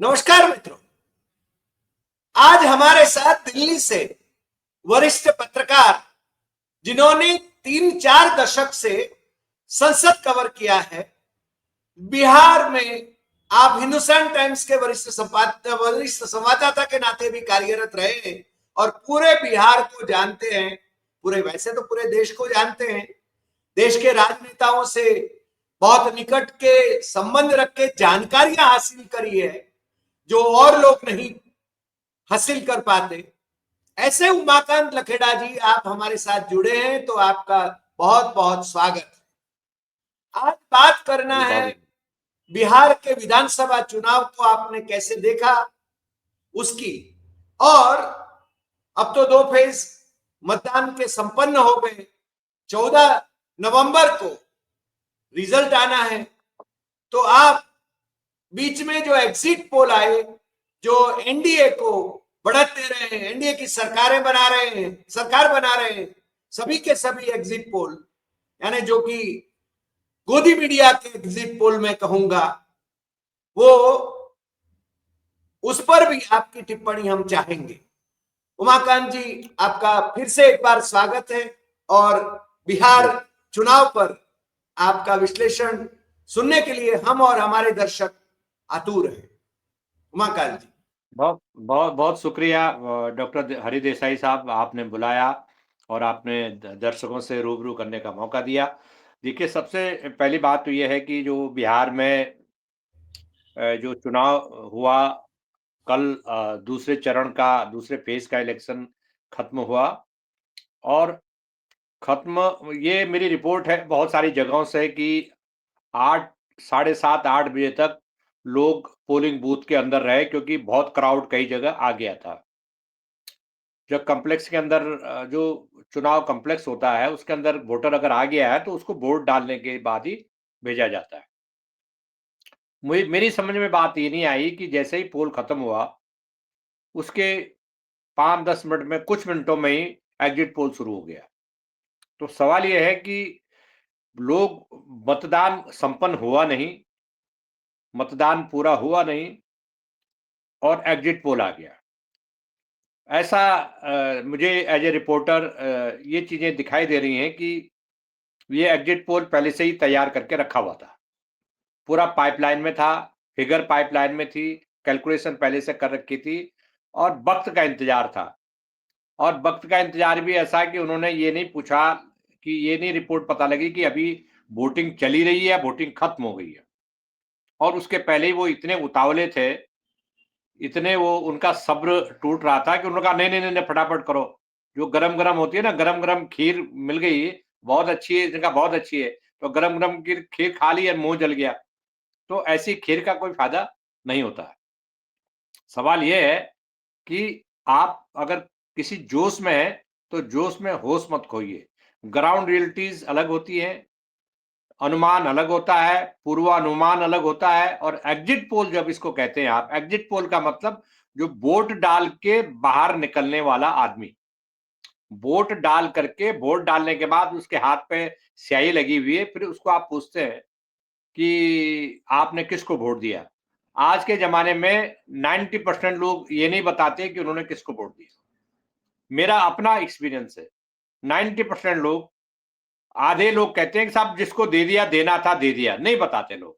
नमस्कार मित्रों। आज हमारे साथ दिल्ली से वरिष्ठ पत्रकार, जिन्होंने 3-4 दशक से संसद कवर किया है, बिहार में आप हिंदुस्तान टाइम्स के वरिष्ठ संवाददाता के नाते भी कार्यरत रहे हैं और पूरे बिहार को जानते हैं। वैसे तो पूरे देश को जानते हैं। देश के राजनेताओं से बहुत निकट के संबंध रख के जानकारियां हासिल करी है जो और लोग नहीं हासिल कर पाते। ऐसे उमाकांत लखेड़ा जी, आप हमारे साथ जुड़े हैं तो आपका बहुत बहुत स्वागत है। आज बात करना है बिहार के विधानसभा चुनाव को आपने कैसे देखा उसकी, और अब तो 2 फेज मतदान के संपन्न हो गए। 14 नवंबर को रिजल्ट आना है, तो आप बीच में जो एग्जिट पोल आए, जो एनडीए को बढ़त दे रहे हैं, एनडीए की सरकार बना रहे हैं, सभी के सभी एग्जिट पोल, यानी जो कि गोदी मीडिया के एग्जिट पोल में कहूंगा, वो उस पर भी आपकी टिप्पणी हम चाहेंगे। उमाकांत जी, आपका फिर से एक बार स्वागत है और बिहार चुनाव पर आपका विश्लेषण सुनने के लिए हम और हमारे दर्शक आतुर हैं। उमाकांत जी। बहुत बहुत बहुत शुक्रिया डॉक्टर हरि देसाई साहब, आपने बुलाया और आपने दर्शकों से रूबरू करने का मौका दिया। देखिए, सबसे पहली बात तो ये है कि जो बिहार में जो चुनाव हुआ कल, दूसरे चरण का, दूसरे फेज का इलेक्शन खत्म हुआ और खत्म, ये मेरी रिपोर्ट है बहुत सारी जगहों से कि 8, साढ़े 7-8 बजे तक लोग पोलिंग बूथ के अंदर रहे, क्योंकि बहुत क्राउड कई जगह आ गया था। जब कॉम्प्लेक्स के अंदर जो चुनाव कॉम्प्लेक्स होता है, उसके अंदर वोटर अगर आ गया है तो उसको वोट डालने के बाद ही भेजा जाता है। मेरी समझ में बात ये नहीं आई कि जैसे ही पोल खत्म हुआ, उसके 5-10 मिनट में, कुछ मिनटों में ही एग्जिट पोल शुरू हो गया। तो सवाल ये है कि मतदान संपन्न हुआ नहीं, मतदान पूरा हुआ नहीं और एग्जिट पोल आ गया। ऐसा मुझे एज ए रिपोर्टर ये चीज़ें दिखाई दे रही हैं कि ये एग्जिट पोल पहले से ही तैयार करके रखा हुआ था। पूरा पाइपलाइन में था, फिगर पाइपलाइन में थी, कैलकुलेशन पहले से कर रखी थी और वक़्त का इंतज़ार था। और वक़्त का इंतज़ार भी ऐसा कि उन्होंने ये नहीं पूछा, कि ये नहीं रिपोर्ट पता लगी कि अभी वोटिंग चली रही है या वोटिंग खत्म हो गई है। और उसके पहले ही वो इतने उतावले थे, इतने वो उनका सब्र टूट रहा था कि उन्होंने कहा नहीं, नहीं, नहीं, नहीं, फटाफट करो। जो गरम-गरम होती है ना, गरम-गरम खीर मिल गई, बहुत अच्छी है, इसने कहा बहुत अच्छी है, तो गरम-गरम खीर खा ली और मुँह जल गया। तो ऐसी खीर का कोई फ़ायदा नहीं होता है। सवाल ये है कि आप अगर किसी जोश में हैं, तो जोश में होश मत खोइए। ग्राउंड रियलिटीज़ अलग होती हैं, अनुमान अलग होता है, पूर्वानुमान अलग होता है और एग्जिट पोल जब इसको कहते हैं आप, एग्जिट पोल का मतलब जो वोट डाल के बाहर निकलने वाला आदमी। वोट डाल करके, वोट डालने के बाद उसके हाथ पे स्याही लगी हुई है, फिर उसको आप पूछते हैं कि आपने किसको वोट दिया। आज के ज़माने में 90% लोग ये नहीं बताते कि उन्होंने किसको वोट दिया। मेरा अपना एक्सपीरियंस है। 90% लोग, आधे लोग कहते हैं कि साहब जिसको दे दिया, देना था दे दिया, नहीं बताते लोग।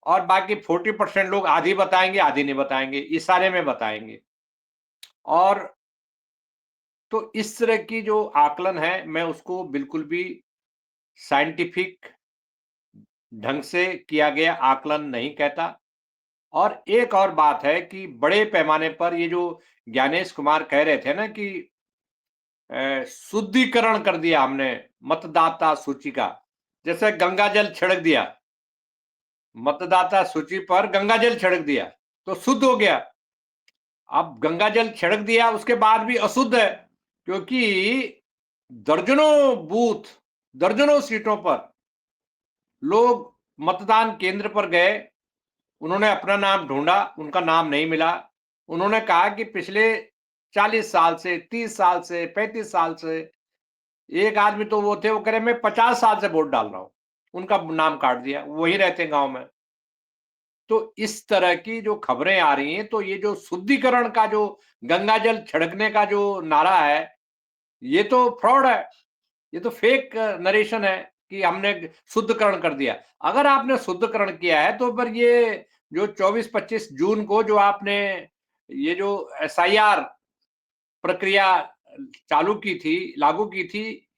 और बाकी 40% लोग आधी बताएँगे, आधी नहीं बताएँगे, इशारे में बताएँगे। और तो इस तरह की जो आकलन है, मैं उसको बिल्कुल भी साइंटिफिक ढंग से किया गया आकलन नहीं कहता। और एक और बात है कि बड़े पैमाने पर ये जो ज्ञानेश कुमार कह रहे थे ना कि शुद्धिकरण कर दिया हमने मतदाता सूची का, जैसे गंगा जल छिड़क दिया, मतदाता सूची पर गंगा जल छिड़क दिया तो शुद्ध हो गया। अब गंगा जल छिड़क दिया, उसके बाद भी अशुद्ध है, क्योंकि दर्जनों बूथ, दर्जनों सीटों पर लोग मतदान केंद्र पर गए, उन्होंने अपना नाम ढूंढा, उनका नाम नहीं मिला। उन्होंने कहा कि पिछले 40 साल से, 30 साल से, 35 साल से, एक आदमी तो वो थे, वो कह रहे मैं 50 साल से वोट डाल रहा हूं, उनका नाम काट दिया, वही रहते हैं गांव में। तो इस तरह की जो खबरें आ रही हैं, तो ये जो शुद्धिकरण का जो गंगा जल छिड़कने का जो नारा है, ये तो फ्रॉड है, ये तो फेक नरेशन है कि हमने शुद्धिकरण कर दिया। अगर आपने शुद्धिकरण किया है तो फिर ये जो 24-25 जून को जो आपने ये जो एसआईआर प्रक्रिया चालू की थी, लागू की थी,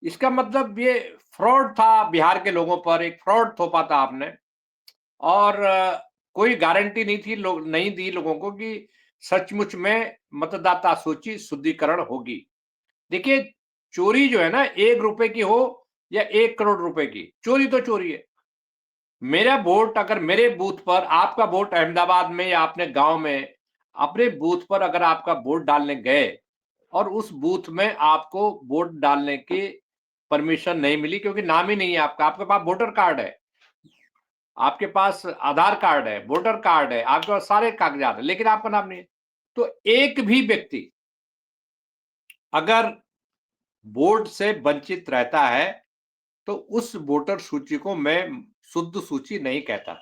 इसका मतलब ये फ्रॉड था, बिहार के लोगों पर एक फ्रॉड थोपा था आपने। और कोई गारंटी नहीं थी, लोग नहीं दी लोगों को कि सचमुच में मतदाता सूची शुद्धिकरण होगी। देखिए, चोरी जो है ना, 1 रुपए की हो या 1 करोड़ रुपए की, चोरी तो चोरी है। मेरा वोट अगर मेरे बूथ पर, आपका वोट अहमदाबाद में या अपने गांव में, अपने बूथ पर अगर आपका वोट डालने गए और उस बूथ में आपको वोट डालने की परमिशन नहीं मिली क्योंकि नाम ही नहीं है आपका, आपके पास वोटर कार्ड है, आपके पास आधार कार्ड है, वोटर कार्ड है, आपके पास सारे कागजात है, लेकिन आपका नाम नहीं है, तो एक भी व्यक्ति अगर वोट से वंचित रहता है तो उस वोटर सूची को मैं शुद्ध सूची नहीं कहता,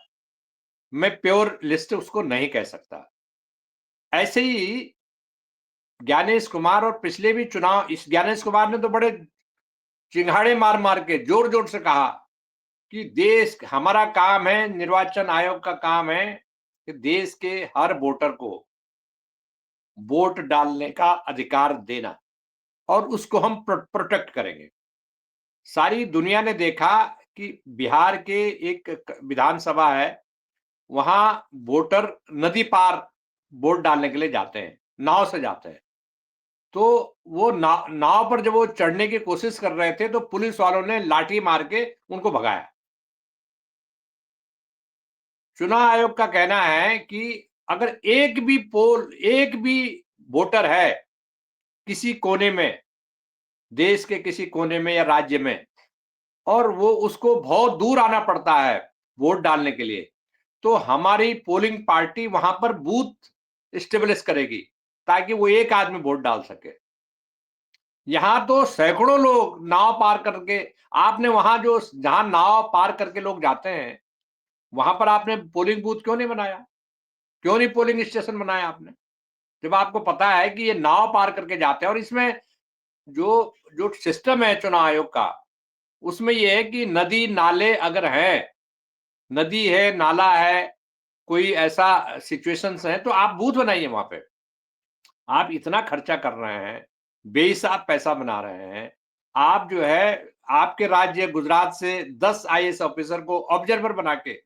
मैं प्योर लिस्ट उसको नहीं कह सकता। ऐसे ही ज्ञानेश कुमार, और पिछले भी चुनाव, इस ज्ञानेश कुमार ने तो बड़े चिंगाड़े मार मार के जोर जोर से कहा कि देश, हमारा काम है, निर्वाचन आयोग का काम है कि देश के हर वोटर को वोट डालने का अधिकार देना और उसको हम प्रोटेक्ट करेंगे। सारी दुनिया ने देखा कि बिहार के एक विधानसभा है, वहां वोटर नदी पार वोट डालने के लिए जाते हैं, नाव से जाते हैं। तो वो नाव पर जब वो चढ़ने की कोशिश कर रहे थे तो पुलिस वालों ने लाठी मार के उनको भगाया। चुनाव आयोग का कहना है कि अगर एक भी वोटर है किसी कोने में, देश के किसी कोने में या राज्य में, और वो उसको बहुत दूर आना पड़ता है वोट डालने के लिए, तो हमारी पोलिंग पार्टी वहां पर बूथ स्टेब्लिश करेगी ताकि वो एक आदमी वोट डाल सके। यहां तो सैकड़ों लोग नाव पार करके, आपने वहां जो जहां नाव पार करके लोग जाते हैं, वहां पर आपने पोलिंग बूथ क्यों नहीं बनाया? क्यों नहीं पोलिंग स्टेशन बनाया आपने? जब आपको पता है कि ये नाव पार करके जाते हैं, और इसमें जो जो सिस्टम है चुनाव आयोग का, उसमें ये है कि नदी नाले अगर है, नदी है, नाला है, कोई ऐसा सिचुएशंस है, तो आप बूथ बनाइए वहां पे। आप इतना खर्चा कर रहे हैं, बेहिसाब पैसा बना रहे हैं। आप जो है, आपके राज्य गुजरात से 10 आईएएस ऑफिसर को ऑब्जर्वर बना के,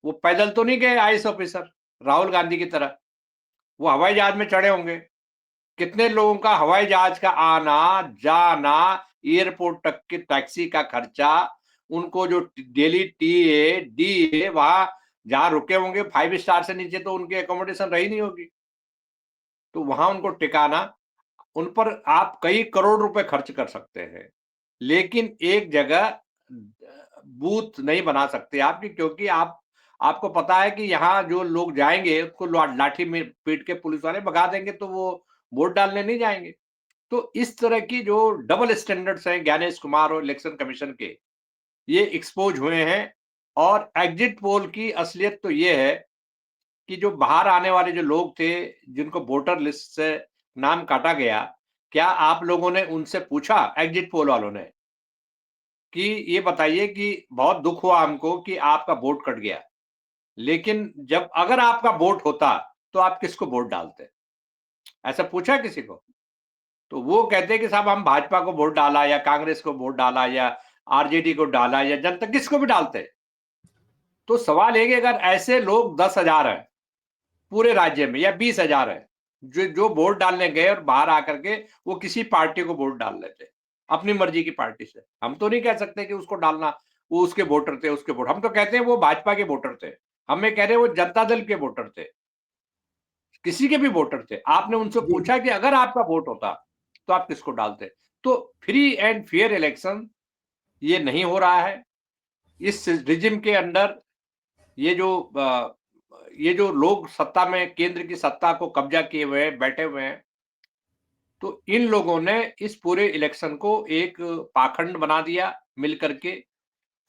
वो पैदल तो नहीं गए आईएएस ऑफिसर राहुल गांधी की तरह, वो हवाई जहाज में चढ़े होंगे। कितने लोगों का हवाई जहाज का आना जाना, एयरपोर्ट तक के टैक्सी का खर्चा, उनको जो डेली टीए डी वहां जहां रुके होंगे, 5 स्टार से नीचे तो उनकी एकोमोडेशन रही नहीं होगी, तो वहां उनको टिकाना, उन पर आप कई करोड़ रुपए खर्च कर सकते हैं, लेकिन एक जगह बूथ नहीं बना सकते आपकी, क्योंकि आपको पता है कि यहाँ जो लोग जाएंगे उसको लाठी में पीट के पुलिस वाले भगा देंगे, तो वो वोट डालने नहीं जाएंगे। तो इस तरह की जो डबल स्टैंडर्ड्स हैं ज्ञानेश कुमार और इलेक्शन कमीशन के, ये एक्सपोज हुए हैं। और एग्जिट पोल की असलियत तो ये है कि जो बाहर आने वाले जो लोग थे, जिनको वोटर लिस्ट से नाम काटा गया, क्या आप लोगों ने उनसे पूछा, एग्जिट पोल वालों ने, कि ये बताइए कि बहुत दुख हुआ हमको कि आपका वोट कट गया, लेकिन जब अगर आपका वोट होता तो आप किसको वोट डालते? ऐसा पूछा किसी को? तो वो कहते हैं कि साहब हम भाजपा को वोट डाला या कांग्रेस को वोट डाला या आरजेडी को डाला या जनता, किसको भी डालते। तो सवाल है कि अगर ऐसे लोग 10,000 हैं पूरे राज्य में या 20,000 है जो जो वोट डालने गए और बाहर आकर के वो किसी पार्टी को वोट डाल लेते अपनी मर्जी की पार्टी से, हम तो नहीं कह सकते कि उसको डालना, वो उसके वोटर थे, उसके वोट, हम तो कहते हैं वो भाजपा के वोटर थे, हमें कह रहे हैं वो जनता दल के वोटर थे, किसी के भी वोटर थे। आपने उनसे जी। पूछा कि अगर आपका वोट होता तो आप किसको डालते? तो फ्री एंड फेयर इलेक्शन ये नहीं हो रहा है। इस रिजिम के अंडर ये जो ये जो लोग सत्ता में, केंद्र की सत्ता को कब्जा किए हुए हैं, बैठे हुए हैं, तो इन लोगों ने इस पूरे इलेक्शन को एक पाखंड बना दिया मिलकर के,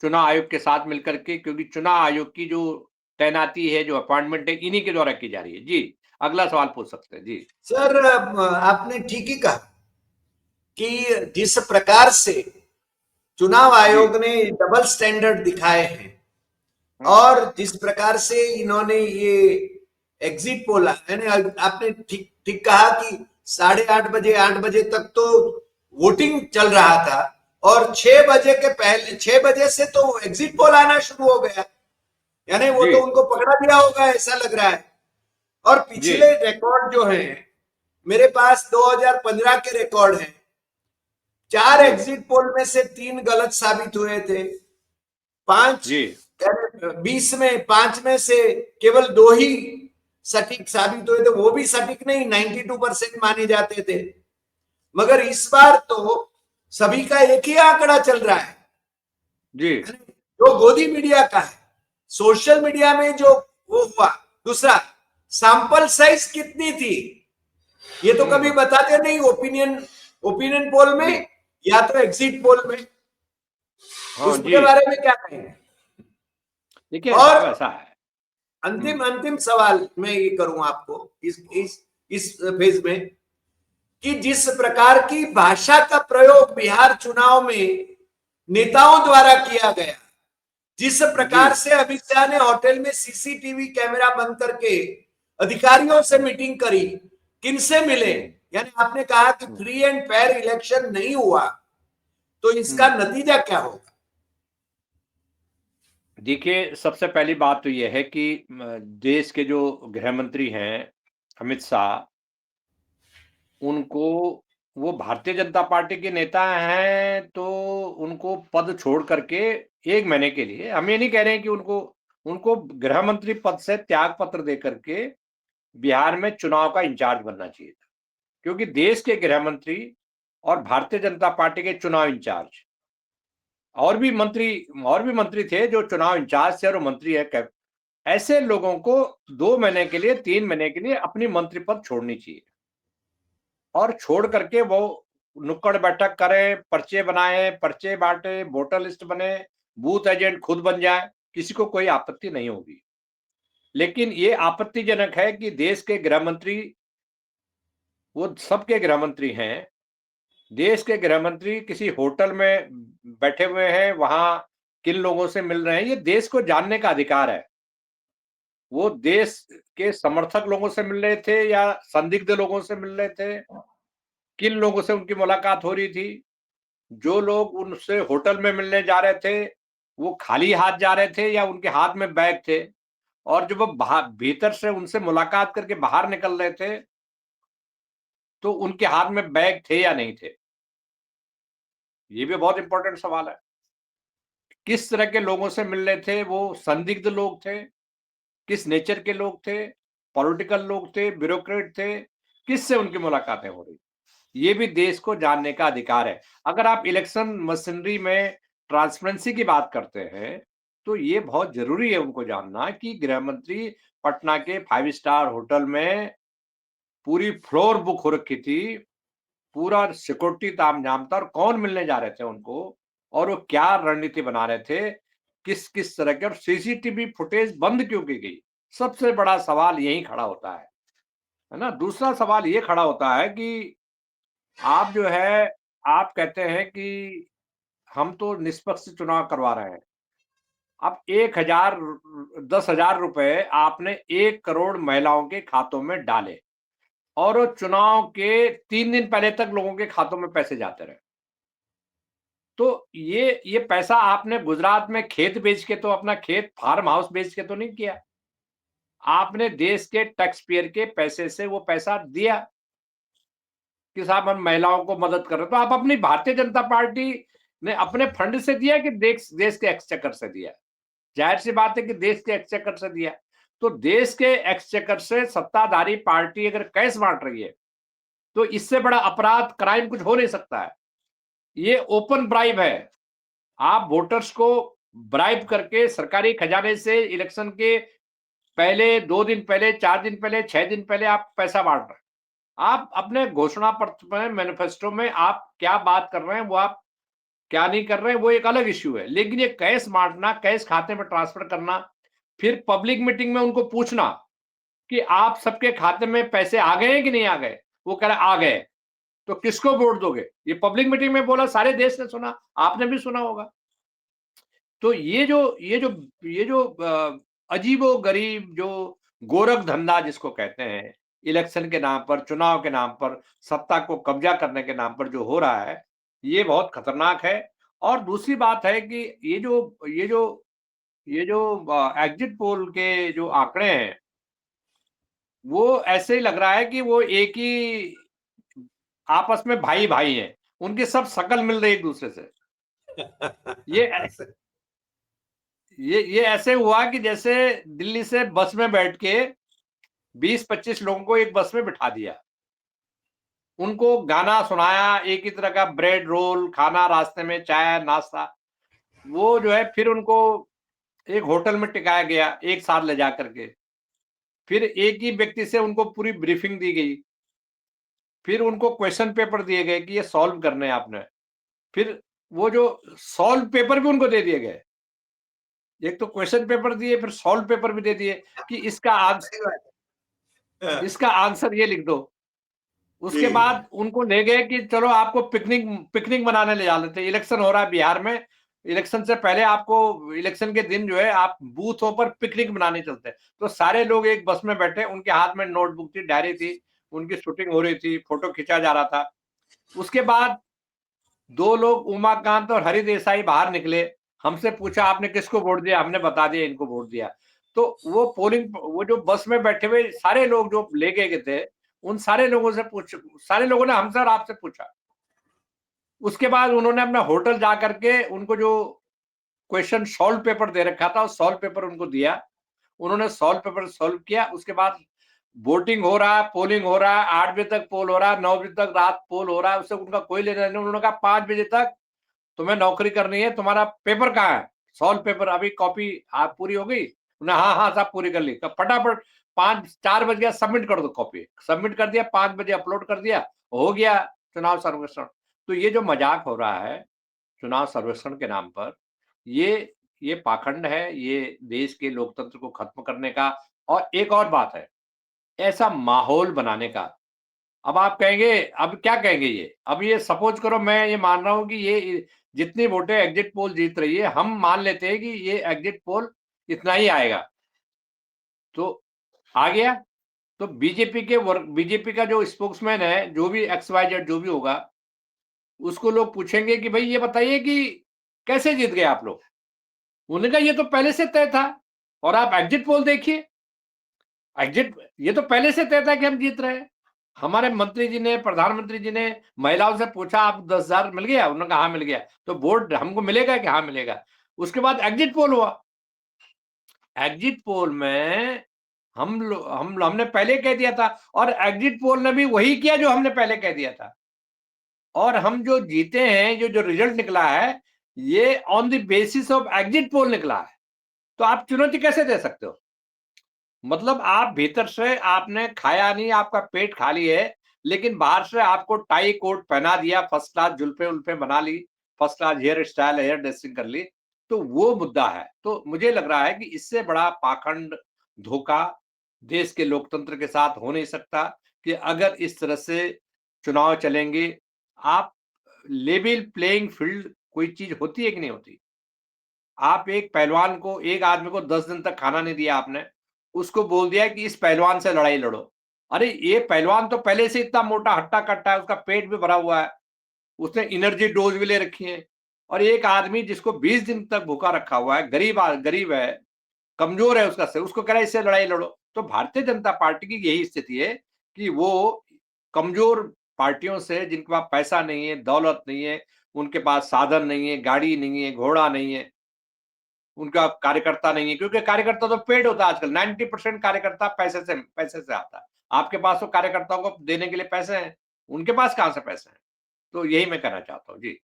चुनाव आयोग के साथ मिलकर के, क्योंकि चुनाव आयोग की जो तैनाती है, जो अपॉइंटमेंट है, इन्हीं के द्वारा की जा रही है। जी, अगला सवाल पूछ सकते हैं। जी सर, आपने ठीक ही कहा कि जिस प्रकार से चुनाव जी। आयोग ने डबल स्टैंडर्ड दिखाए हैं हम्म, और जिस प्रकार से इन्होंने ये एग्जिट पोल, यानी आपने ठीक ठीक कहा कि 8:30 बजे 8 बजे तक तो वोटिंग चल रहा था और 6 बजे के पहले 6 बजे से तो एग्जिट पोल आना शुरू हो गया, यानी वो जी तो उनको पकड़ा दिया होगा ऐसा लग रहा है। और जी पिछले रिकॉर्ड जो है, मेरे पास 2015 के रिकॉर्ड हैं। 4 जी एग्जिट पोल में से 3 गलत साबित हुए थे। 5 जी 20 में 5 में से केवल 2 ही सटीक साबित हुए थे, वो भी सटीक नहीं, 92% माने जाते थे। मगर इस बार तो सभी का एक ही आंकड़ा चल रहा है, जी जो गोदी मीडिया का है। सोशल मीडिया में जो वो हुआ, दूसरा सैंपल साइज कितनी थी ये तो कभी हम्म, बताते नहीं, ओपिनियन पोल जी में या तो एग्जिट पोल में। हाँ उसके जी। बारे में क्या कहेंगे? देखिए और साहब, ऐसा है। अंतिम अंतिम सवाल मैं ये करूं आपको इस फेज में कि जिस प्रकार की भाषा का प्रयोग बिहार चुनाव में नेताओं द्वारा किया गया, जिस जी प्रकार से अमित शाह ने होटल में सीसीटीवी कैमरा बंद करके अधिकारियों से मीटिंग करी, किनसे मिले, हम्म यानी आपने कहा कि हम्म फ्री एंड फेयर इलेक्शन नहीं हुआ, तो इसका हम्म। नतीजा क्या होगा? देखिए, सबसे पहली बात तो ये है कि देश के जो गृह मंत्री हैं, अमित शाह, उनको, वो भारतीय जनता पार्टी के नेता हैं, तो उनको पद छोड़ करके 1 महीने के लिए, हम ये नहीं कह रहे हैं कि उनको उनको गृह मंत्री पद से त्याग पत्र दे करके बिहार में चुनाव का इंचार्ज बनना चाहिए था। क्योंकि देश के गृह मंत्री और भारतीय जनता पार्टी के चुनाव इंचार्ज, और भी मंत्री थे जो चुनाव इंचार्ज थे और वो मंत्री है, ऐसे लोगों को 2 महीने के लिए, 3 महीने के लिए अपनी मंत्री पद छोड़नी चाहिए और छोड़ करके वो नुक्कड़ बैठक करें, पर्चे बनाए, पर्चे बांटे, वोटर लिस्ट बने, बूथ एजेंट खुद बन जाए, किसी को कोई आपत्ति नहीं होगी। लेकिन ये आपत्तिजनक है कि देश के गृह मंत्री, वो सबके गृह मंत्री हैं, देश के गृह मंत्री किसी होटल में बैठे हुए हैं, वहां किन लोगों से मिल रहे हैं, ये देश को जानने का अधिकार है। वो देश के समर्थक लोगों से मिल रहे थे या संदिग्ध लोगों से मिल रहे थे, किन लोगों से उनकी मुलाकात हो रही थी। जो लोग उनसे होटल में मिलने जा रहे थे, वो खाली हाथ जा रहे थे या उनके हाथ में बैग थे, और जब वो बाहर भीतर से उनसे मुलाकात करके बाहर निकल रहे थे, तो उनके हाथ में बैग थे या नहीं थे। ये भी बहुत इंपॉर्टेंट सवाल है। किस तरह के लोगों से मिल रहे थे, वो संदिग्ध लोग थे, किस नेचर के लोग थे, पॉलिटिकल लोग थे, ब्यूरोक्रेट थे, किससे उनकी मुलाकातें हो रही, ये भी देश को जानने का अधिकार है। अगर आप इलेक्शन मशीनरी में ट्रांसपेरेंसी की बात करते हैं, तो ये बहुत जरूरी है उनको जानना कि गृह मंत्री पटना के 5 स्टार होटल में, पूरी फ्लोर बुक हो रखी थी, पूरा सिक्योरिटी तामझाम था, और कौन मिलने जा रहे थे उनको, और वो क्या रणनीति बना रहे थे, किस किस तरह के, और सीसीटीवी फुटेज बंद क्यों की गई। सबसे बड़ा सवाल यही खड़ा होता है ना। दूसरा सवाल ये खड़ा होता है कि आप जो है, आप कहते हैं कि हम तो निष्पक्ष चुनाव करवा रहे हैं। अब 1000 10,000 रुपए आपने 1 करोड़ महिलाओं के खातों में डाले, और वो चुनाव के 3 दिन पहले तक लोगों के खातों में पैसे जाते रहे। तो ये पैसा आपने गुजरात में खेत बेच के, तो अपना खेत फार्म हाउस बेच के तो नहीं किया। आपने देश के टैक्स पेयर के पैसे से वो पैसा दिया कि साहब हम महिलाओं को मदद कर रहे हैं। तो आप अपनी भारतीय जनता पार्टी ने अपने फंड से दिया कि देश देश के एक्सचेकर से दिया? जाहिर सी बात है कि देश के एक्सचेकर से दिया। तो देश के एक्सचेकर से सत्ताधारी पार्टी अगर कैश बांट रही है, तो इससे बड़ा अपराध, क्राइम कुछ हो नहीं सकता है। ये ओपन ब्राइब है। आप वोटर्स को ब्राइब करके सरकारी खजाने से इलेक्शन के पहले, 2 दिन पहले, 4 दिन पहले, 6 दिन पहले आप पैसा बांट रहे हैं। आप अपने घोषणा पत्र में, मैनिफेस्टो में आप क्या बात कर रहे हैं, वो आप क्या नहीं कर रहे हैं, वो एक अलग इश्यू है। लेकिन ये कैश बांटना, कैश खाते में ट्रांसफर करना, फिर पब्लिक मीटिंग में उनको पूछना कि आप सबके खाते में पैसे आ गए कि नहीं आ गए, वो कह रहा आ गए, तो किसको वोट दोगे? ये पब्लिक मीटिंग में बोला, सारे देश ने सुना, आपने भी सुना होगा। तो ये जो अजीबो-गरीब जो गोरख धंधा जिसको कहते हैं, इलेक्शन के नाम पर, चुनाव के नाम पर, सत्ता को कब्जा करने के नाम पर जो हो रहा है, ये बहुत खतरनाक है। और दूसरी बात है कि ये जो एग्जिट पोल के जो आंकड़े हैं, वो ऐसे ही लग रहा है कि वो एक ही आपस में भाई-भाई हैं। उनकी सब शकल मिल रही है एक-दूसरे से। ये ये ऐसे हुआ कि जैसे दिल्ली से बस में बैठ के 20-25 लोगों को एक बस में बिठा दिया। उनको गाना सुनाया, एक ही तरह का ब्रेड रोल, खाना रास्ते में, चाय, नाश्ता। वो जो है फिर उनको एक होटल में टिकाया गया, एक साथ ले जा कर के। फिर एक ही व्यक्ति से उनको पूरी ब्रीफिंग दी गई। फिर उनको क्वेश्चन पेपर दिए गए कि ये सॉल्व करने हैं आपने। फिर वो जो सॉल्व पेपर भी उनको दे दिए गए। एक तो क्वेश्चन पेपर दिए, फिर सॉल्व पेपर भी दे दिए कि सही बात है। हाँ, इसका आंसर ये लिख दो। जी उसके बाद उनको ले गए कि चलो आपको पिकनिक पिकनिक मनाने ले जा लेते हैं। इलेक्शन हो रहा है बिहार में। इलेक्शन से पहले आपको इलेक्शन के दिन जो है आप बूथों पर पिकनिक मनाने चलते हैं। तो सारे लोग एक बस में बैठे, उनके हाथ में नोटबुक थी, डायरी थी, उनकी शूटिंग हो रही थी, फोटो खींचा जा रहा था। उसके बाद 2 लोग उमाकांत और हरि देसाई बाहर निकले। हमसे पूछा आपने किसको वोट दिया? हमने बता दिया इनको वोट दिया। तो वो जो बस में बैठे हुए सारे लोग जो ले गए थे, उन सारे लोगों से पूछ सारे लोगों ने हमसे और आपसे पूछा। उसके बाद उन्होंने अपना होटल जा करके उनको जो क्वेश्चन सॉल्व पेपर दे रखा था, उस सॉल्व पेपर उनको दिया। उन्होंने सॉल्व पेपर सॉल्व किया। उसके बाद वोटिंग हो रहा है, पोलिंग हो रहा है, 8 बजे तक पोल हो रहा है, 9 बजे तक रात पोल हो रहा है, उससे उनका कोई लेना नहीं। उन्होंने कहा 5 बजे तक तुम्हें नौकरी करनी है, तुम्हारा पेपर कहाँ है? सॉल्व पेपर अभी कॉपी आप पूरी हो गई? उन्होंने हाँ, हाँ साहब पूरी कर ली। तो फटाफट 4 बज गया, सबमिट कर दो कॉपी। सबमिट कर दिया, 5 बजे अपलोड कर दिया, हो गया चुनाव सर्वेक्षण। तो ये जो मजाक हो रहा है चुनाव सर्वेक्षण के नाम पर, ये पाखंड है, ये देश के लोकतंत्र को खत्म करने का और एक और बात है, ऐसा माहौल बनाने का। अब आप कहेंगे, अब क्या कहेंगे ये? अब ये सपोज़ करो मैं ये मान रहा हूँ कि ये जितनी वोटें एग्जिट पोल जीत रही है, हम मान लेते हैं कि ये एग्जिट पोल इतना ही आएगा। तो आ गया, तो बीजेपी का जो स्पोक्समैन है, जो भी एक्स वाई जेड जो भी होगा, उसको लोग पूछेंगे कि भई ये बताइए कि कैसे जीत गए आप लोग? उन्होंने कहा ये तो पहले से तय था और आप एग्जिट पोल देखिए। एग्जिट ये तो पहले से तय था कि हम जीत रहे हैं। हमारे मंत्री जी ने, प्रधानमंत्री जी ने महिलाओं से पूछा आप 10,000 मिल गया? उन्होंने कहा हाँ मिल गया। तो वोट हमको मिलेगा कि हाँ मिलेगा। उसके बाद एग्जिट पोल हुआ। एग्जिट पोल में हमने पहले कह दिया था और एग्जिट पोल ने भी वही किया जो हमने पहले कह दिया था। और हम जो जीते हैं, जो रिजल्ट निकला है, ये on the basis of exit poll निकला है। तो आप चुनौती कैसे दे सकते हो? मतलब आप भीतर से आपने खाया नहीं, आपका पेट खाली है, लेकिन बाहर से आपको टाई कोट पहना दिया, फर्स्ट क्लास जुल्फे-उल्फे बना ली, first class hairstyle, hairdressing कर ली, तो वो मुद्दा है। तो मुझे लग रहा है कि इससे बड़ा पाखंड, धोखा देश के लोकतंत्र के साथ हो नहीं सकता कि अगर इस तरह से चुनाव चलेंगे, आप लेवल प्लेइंग फील्ड कोई चीज़ होती है कि नहीं होती? आप एक पहलवान को, एक आदमी को 10 दिन तक खाना नहीं दिया आपने, उसको बोल दिया कि इस पहलवान से लड़ाई लड़ो। अरे ये पहलवान तो पहले से इतना मोटा हट्टा-कट्टा है, उसका पेट भी भरा हुआ है, उसने एनर्जी डोज़ भी ले रखी है। और एक आदमी जिसको 20 दिन तक भूखा रखा हुआ है, गरीब है, कमज़ोर है उसका शरीर, उसको कह रहा है इससे लड़ाई लड़ो। तो भारतीय जनता पार्टी की यही स्थिति है कि वो कमज़ोर पार्टियों से, जिनके पास पैसा नहीं है, दौलत नहीं है, उनके पास साधन नहीं है, गाड़ी नहीं है, घोड़ा नहीं है, उनका कार्यकर्ता नहीं है, क्योंकि कार्यकर्ता तो पेड होता है आजकल। 90% कार्यकर्ता पैसे से आता है। आपके पास तो कार्यकर्ताओं को देने के लिए पैसे हैं, उनके पास कहाँ से पैसे हैं? तो यही मैं कहना चाहता हूँ। जी,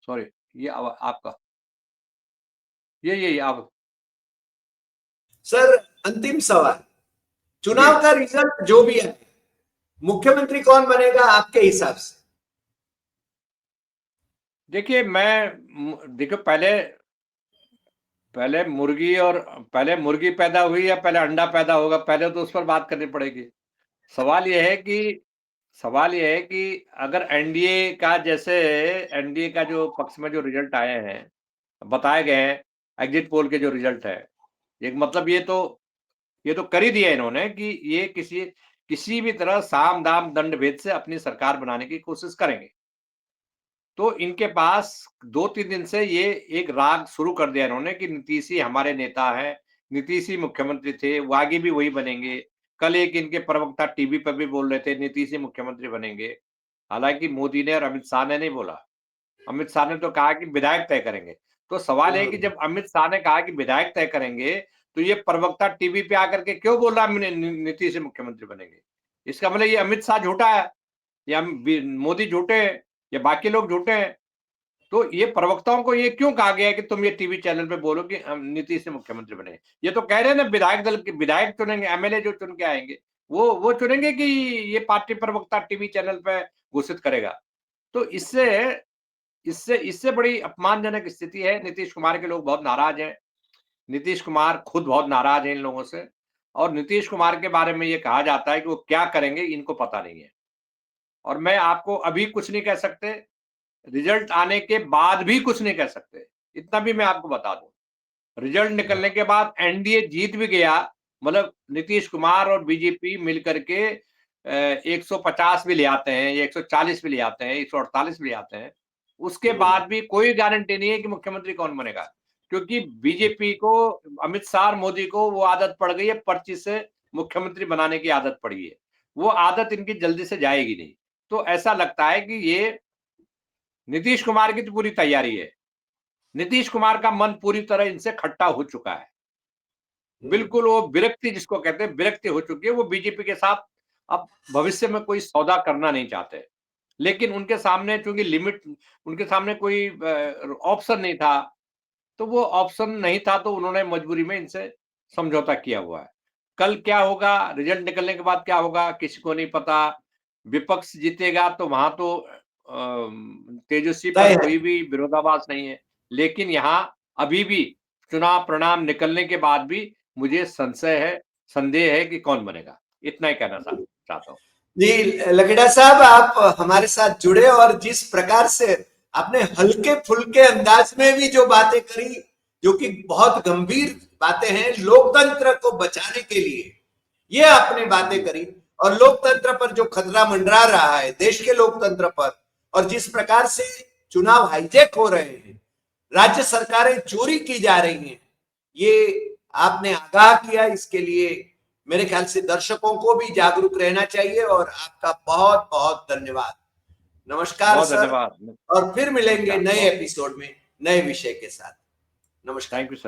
सॉरी, ये आपका ये आप सर, अंतिम सवाल, जी। चुनाव का रिजल्ट जो भी है, मुख्यमंत्री कौन बनेगा आपके हिसाब से? देखिए देखो पहले पहले मुर्गी पैदा हुई या पहले अंडा पैदा होगा, पहले तो उस पर बात करनी पड़ेगी। सवाल ये है कि अगर एनडीए का जो पक्ष में जो रिजल्ट आए हैं, बताए गए हैं, एग्जिट पोल के जो रिजल्ट है, एक मतलब ये तो कर ही दिया इन्होंने कि ये किसी भी तरह साम दाम दंड भेद से अपनी सरकार बनाने की कोशिश करेंगे। तो इनके पास 2-3 दिन से ये एक राग शुरू कर दिया इन्होंने कि नीतीश ही हमारे नेता हैं, नीतीश ही मुख्यमंत्री थे, वो आगे भी वही बनेंगे। कल एक इनके प्रवक्ता टीवी पर भी बोल रहे थे नीतीश ही मुख्यमंत्री बनेंगे। हालाँकि मोदी ने और अमित शाह ने नहीं बोला। अमित शाह ने तो कहा कि विधायक तय करेंगे। तो सवाल है कि जब अमित शाह ने कहा कि विधायक तय करेंगे, तो ये प्रवक्ता टीवी पे आकर के क्यों बोल रहा है नीतीश ही मुख्यमंत्री बनेंगे? इसका मतलब ये अमित शाह झूठा है या मोदी झूठे हैं या बाकी लोग झूठे हैं। तो ये प्रवक्ताओं को ये क्यों कहा गया है कि तुम ये टीवी चैनल पे बोलो कि नीतीश से मुख्यमंत्री बने? ये तो कह रहे हैं ना विधायक दल के विधायक चुनेंगे, एमएलए जो चुन के आएंगे वो चुनेंगे कि ये पार्टी प्रवक्ता टीवी चैनल पे घोषित करेगा। तो इससे इससे इससे बड़ी अपमानजनक स्थिति है। नीतीश कुमार के लोग बहुत नाराज हैं। नीतीश कुमार खुद बहुत नाराज हैं इन लोगों से और नीतीश कुमार के बारे में ये कहा जाता है कि वो क्या करेंगे इनको पता नहीं है। और मैं आपको अभी कुछ नहीं कह सकते, रिजल्ट आने के बाद भी कुछ नहीं कह सकते, इतना भी मैं आपको बता दूं। रिजल्ट निकलने के बाद एनडीए जीत भी गया, मतलब नीतीश कुमार और बीजेपी मिलकर के 150 भी ले आते हैं, या 140 भी ले आते हैं, 148 भी ले आते हैं, उसके बाद भी कोई गारंटी नहीं है कि मुख्यमंत्री कौन बनेगा, क्योंकि बीजेपी को, अमित शाह और मोदी को वो आदत पड़ गई है, पर्ची से मुख्यमंत्री बनाने की आदत पड़ी है। वो आदत इनकी जल्दी से जाएगी नहीं। तो ऐसा लगता है कि ये नीतीश कुमार की तो पूरी तैयारी है। नीतीश कुमार का मन पूरी तरह इनसे खट्टा हो चुका है। बिल्कुल वो विरक्ति जिसको कहते हैं, विरक्ति हो चुकी है। वो बीजेपी के साथ अब भविष्य में कोई सौदा करना नहीं चाहते। लेकिन उनके सामने चूँकि उनके सामने कोई ऑप्शन नहीं था, तो वो ऑप्शन नहीं था तो उन्होंने मजबूरी में इनसे समझौता किया हुआ है। कल क्या होगा, रिजल्ट निकलने के बाद क्या होगा, किसी को नहीं पता। विपक्ष जीतेगा तो वहाँ तो तेजस्वी तय पर है। कोई भी विरोधाभास नहीं है। लेकिन यहाँ अभी भी चुनाव परिणाम निकलने के बाद भी मुझे संदेह है कि कौन बनेगा। इतना ही कहना चाहता हूँ। जी लकीड़ा साहब, आप हमारे साथ जुड़े और जिस प्रकार से आपने हल्के फुल्के अंदाज में भी जो बातें करी, जो कि बहुत गंभीर बातें हैं लोकतंत्र को बचाने के लिए, ये आपने बातें करी और लोकतंत्र पर जो खतरा मंडरा रहा है, देश के लोकतंत्र पर, और जिस प्रकार से चुनाव हाईजैक हो रहे हैं, राज्य सरकारें चोरी की जा रही हैं, ये आपने आगाह किया। इसके लिए मेरे ख्याल से दर्शकों को भी जागरूक रहना चाहिए और आपका बहुत बहुत धन्यवाद। नमस्कार बहुत सर, धन्यवाद। और फिर मिलेंगे नमस्कार। नए बहुत एपिसोड में नए विषय के साथ। नमस्कार। Thank you sir.